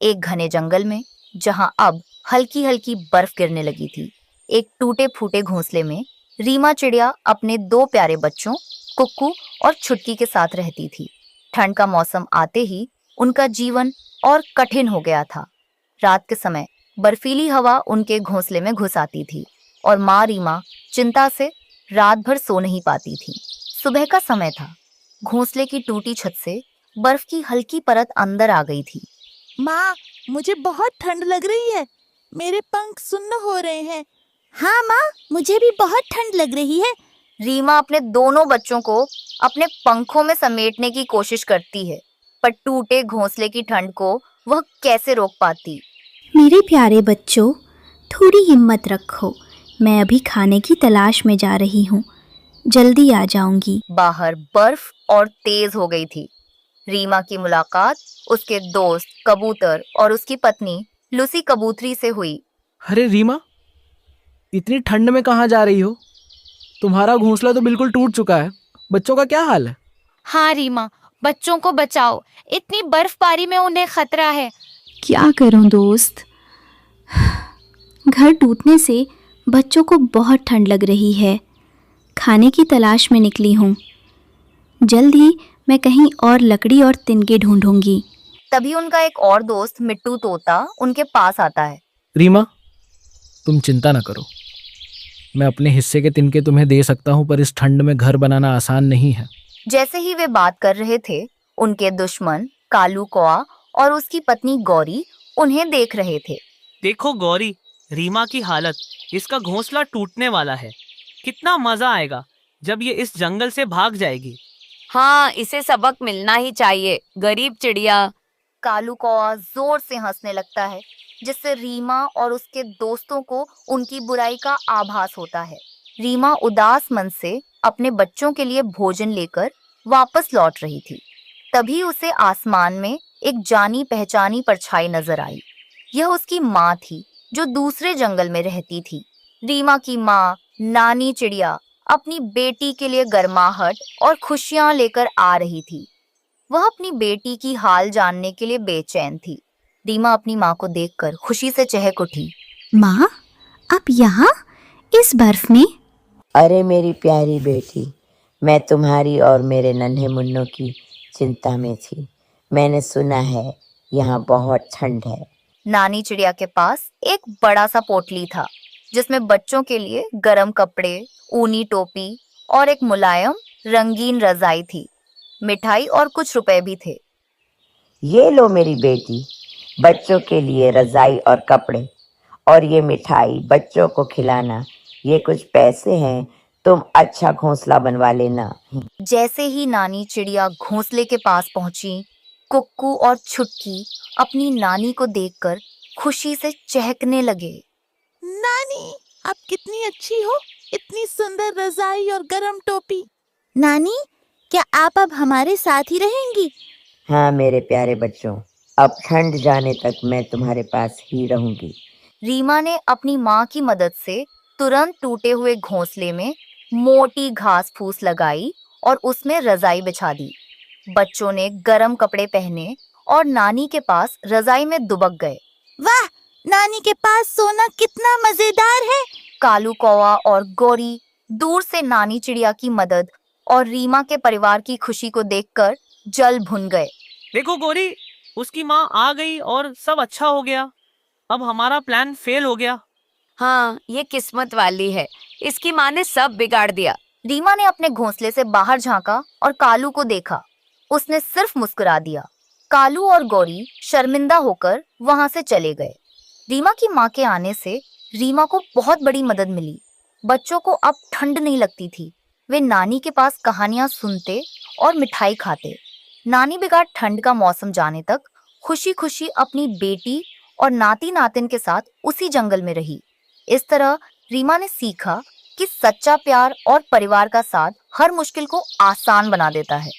एक घने जंगल में, जहां अब हल्की हल्की बर्फ गिरने लगी थी, एक टूटे फूटे घोंसले में रीमा चिड़िया अपने दो प्यारे बच्चों कुक्कू और छुटकी के साथ रहती थी। ठंड का मौसम आते ही उनका जीवन और कठिन हो गया था। रात के समय बर्फीली हवा उनके घोंसले में घुस आती थी और माँ रीमा चिंता से रात भर सो नहीं पाती थी। सुबह का समय था। घोंसले की टूटी छत से बर्फ की हल्की परत अंदर आ गई थी। माँ, मुझे बहुत ठंड लग रही है। मेरे पंख सुन्न हो रहे हैं। हाँ माँ, मुझे भी बहुत ठंड लग रही है। रीमा अपने दोनों बच्चों को अपने पंखों में समेटने की कोशिश करती है, पर टूटे घोंसले की ठंड को वह कैसे रोक पाती। मेरे प्यारे बच्चों, थोड़ी हिम्मत रखो। मैं अभी खाने की तलाश में जा रही हूँ, जल्दी आ जाऊंगी। बाहर बर्फ और तेज हो गई थी। रीमा की मुलाकात उसके दोस्त कबूतर और उसकी पत्नी लूसी कबूतरी से हुई। अरे रीमा, इतनी ठंड में कहाँ जा रही हो? तुम्हारा घोंसला तो बिल्कुल टूट चुका है। बच्चों का क्या हाल है? हाँ रीमा, बच्चों को बचाओ, इतनी बर्फबारी में उन्हें खतरा है। क्या करूं दोस्त, घर टूटने से बच्चों को बहुत ठंड लग रही है। खाने की तलाश में निकली हूँ। जल्द ही मैं कहीं और लकड़ी और तिनके ढूंढूंगी। तभी उनका एक और दोस्त मिट्टू तोता उनके पास आता है। रीमा, तुम चिंता न करो। मैं अपने हिस्से के तिनके तुम्हें दे सकता हूँ, पर इस ठंड में घर बनाना आसान नहीं है। जैसे ही वे बात कर रहे थे, उनके दुश्मन कालू कौआ और उसकी पत्नी गौरी उन्हें देख रहे थे। देखो गौरी, रीमा की हालत, इसका घोंसला टूटने वाला है। कितना मजा आएगा जब ये इस जंगल से भाग जाएगी। हाँ, इसे सबक मिलना ही चाहिए, गरीब चिड़िया। कालू कौआ जोर से हंसने लगता है, जिससे रीमा और उसके दोस्तों को उनकी बुराई का आभास होता है। रीमा उदास मन से अपने बच्चों के लिए भोजन लेकर वापस लौट रही थी। तभी उसे आसमान में एक जानी पहचानी परछाई नजर आई। यह उसकी माँ थी, जो दूसरे जंगल में रहती थी। रीमा की माँ नानी चिड़िया अपनी बेटी के लिए गर्माहट और खुशियां लेकर आ रही थी। वह अपनी बेटी की हाल जानने के लिए बेचैन थी। रीमा अपनी माँ को देखकर खुशी से चहक उठी। माँ, आप यहाँ इस बर्फ में? अरे मेरी प्यारी बेटी, मैं तुम्हारी और मेरे नन्हे मुन्नों की चिंता में थी। मैंने सुना है यहाँ बहुत ठंड है। नानी चिड़िया के पास एक बड़ा सा पोटली था, जिसमें बच्चों के लिए गर्म कपड़े, ऊनी टोपी और एक मुलायम रंगीन रजाई थी। मिठाई और कुछ रुपए भी थे। ये लो मेरी बेटी, बच्चों के लिए रजाई और कपड़े, और ये मिठाई बच्चों को खिलाना। ये कुछ पैसे हैं, तुम अच्छा घोंसला बनवा लेना। जैसे ही नानी चिड़िया घोंसले के पास पहुंची, कुक्कू और छुटकी अपनी नानी को देखकर खुशी से चहकने लगे। नानी, आप कितनी अच्छी हो, इतनी सुंदर रजाई और गरम टोपी। नानी, क्या आप अब हमारे साथ ही रहेंगी? हाँ मेरे प्यारे बच्चों, अब ठंड जाने तक मैं तुम्हारे पास ही रहूंगी। रीमा ने अपनी माँ की मदद से तुरंत टूटे हुए घोंसले में मोटी घास फूस लगाई और उसमें रजाई बिछा दी। बच्चों ने गरम कपड़े पहने और नानी के पास रजाई में दुबक गए। वाह, नानी के पास सोना कितना मजेदार है। कालू कौवा और गौरी दूर से नानी चिड़िया की मदद और रीमा के परिवार की खुशी को देखकर जल भुन गए। देखो गौरी, उसकी माँ आ गई और सब अच्छा हो गया। अब हमारा प्लान फेल हो गया। हाँ, ये किस्मत वाली है, इसकी माँ ने सब बिगाड़ दिया। रीमा ने अपने घोंसले से बाहर झांका और कालू को देखा। उसने सिर्फ मुस्कुरा दिया। कालू और गौरी शर्मिंदा होकर वहां से चले गए। रीमा की माँ के आने से रीमा को बहुत बड़ी मदद मिली। बच्चों को अब ठंड नहीं लगती थी। वे नानी के पास कहानियां सुनते और मिठाई खाते। नानी बिगाड़ ठंड का मौसम जाने तक खुशी खुशी अपनी बेटी और नाती नातिन के साथ उसी जंगल में रही। इस तरह रीमा ने सीखा कि सच्चा प्यार और परिवार का साथ हर मुश्किल को आसान बना देता है।